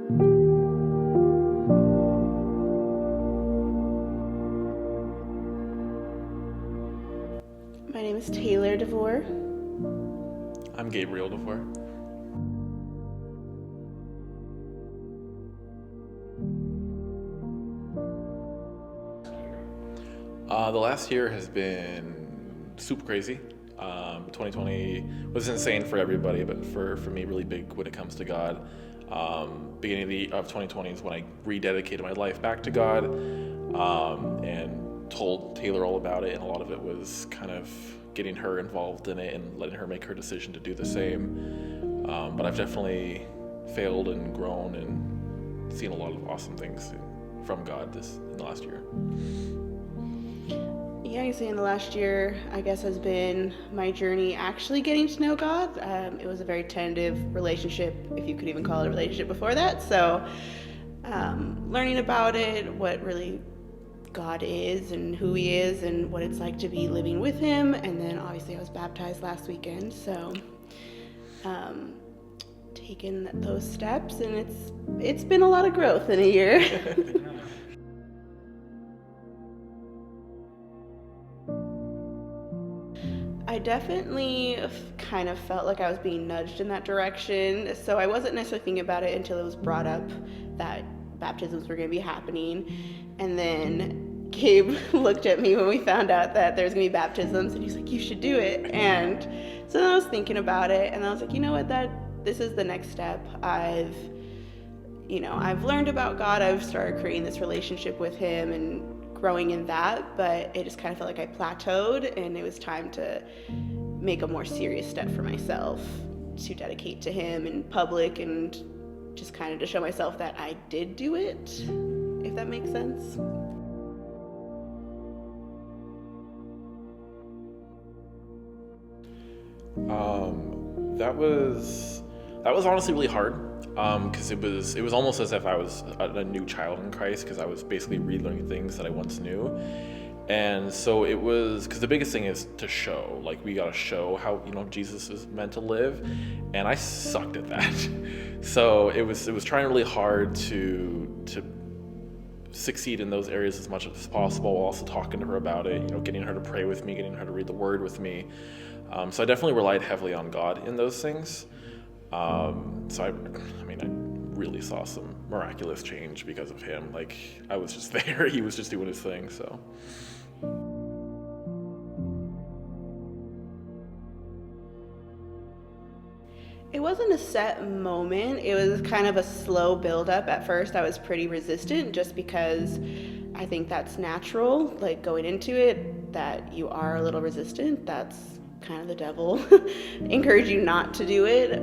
My name is Taylor DeVore. I'm Gabriel DeVore. The last year has been super crazy. 2020 was insane for everybody, but for me, really big when it comes to God. Beginning of 2020 is when I rededicated my life back to God, and told Taylor all about it, and a lot of it was kind of getting her involved in it and letting her make her decision to do the same. But I've definitely failed and grown and seen a lot of awesome things from God in the last year. Yeah, you see, in the last year, I guess, has been my journey actually getting to know God. It was a very tentative relationship, if you could even call it a relationship before that. So, learning about it, what really God is and who He is and what it's like to be living with Him. And then obviously I was baptized last weekend. So, taking those steps, and it's been a lot of growth in a year. I definitely kind of felt like I was being nudged in that direction. So I wasn't necessarily thinking about it until it was brought up that baptisms were going to be happening. And then Gabe looked at me when we found out that there's going to be baptisms, and he's like, "You should do it." And so then I was thinking about it, and I was like, you know what, this is the next step. I've learned about God. I've started creating this relationship with Him and growing in that, but it just kind of felt like I plateaued, and it was time to make a more serious step for myself to dedicate to Him in public, and just kind of to show myself that I did do it, if that makes sense. That was honestly really hard, because it was almost as if I was a new child in Christ, because I was basically relearning things that I once knew. And so it was, because the biggest thing is to show, like, we got to show how, Jesus is meant to live, and I sucked at that. So it was trying really hard to succeed in those areas as much as possible, while also talking to her about it, getting her to pray with me, getting her to read the Word with me. So I definitely relied heavily on God in those things. So I really saw some miraculous change because of Him. Like, I was just there, He was just doing His thing, so. It wasn't a set moment. It was kind of a slow build-up. At first, I was pretty resistant, just because I think that's natural, like, going into it, that you are a little resistant. That's kind of the devil encourage you not to do it.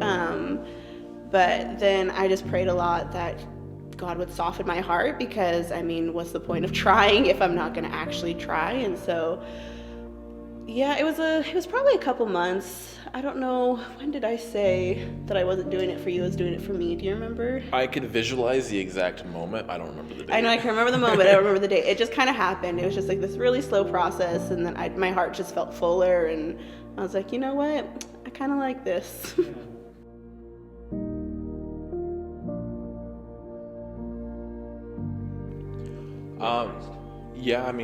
But then I just prayed a lot that God would soften my heart, because what's the point of trying if I'm not going to actually try? And so, yeah, it was probably a couple months. I don't know, when did I say that I wasn't doing it for you, I was doing it for me? Do you remember? I can visualize the exact moment. I don't remember the date. I know I can remember the moment. I don't remember the date. It just kind of happened. It was just like this really slow process, and then my heart just felt fuller, and I was like, you know what? I kind of like this.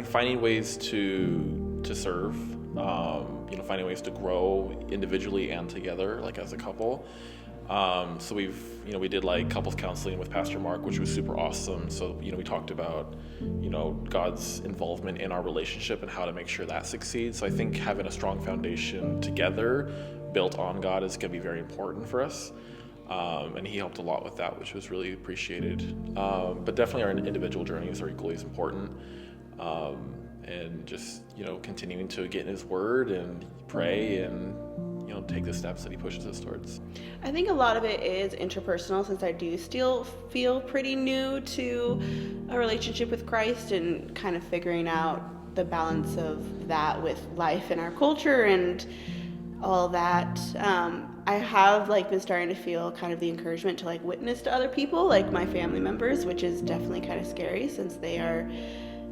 Finding ways to serve, finding ways to grow individually and together, like as a couple. So we did like couples counseling with Pastor Mark, which was super awesome. So, we talked about, God's involvement in our relationship and how to make sure that succeeds. So I think having a strong foundation together built on God is going to be very important for us. And he helped a lot with that, which was really appreciated. But definitely our individual journeys are equally as important. And just, continuing to get in His Word and pray and, take the steps that He pushes us towards. I think a lot of it is interpersonal, since I do still feel pretty new to a relationship with Christ, and kind of figuring out the balance of that with life in our culture and all that. I have been starting to feel kind of the encouragement to witness to other people, like my family members, which is definitely kind of scary, since they are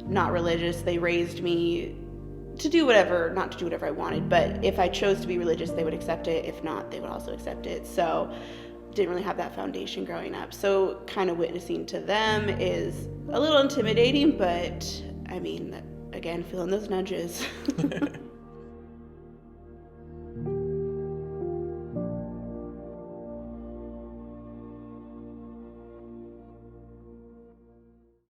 not religious. They raised me to do whatever, not to do whatever I wanted, but if I chose to be religious, they would accept it. If not, they would also accept it. So didn't really have that foundation growing up. So kind of witnessing to them is a little intimidating, but I mean, again, feeling those nudges.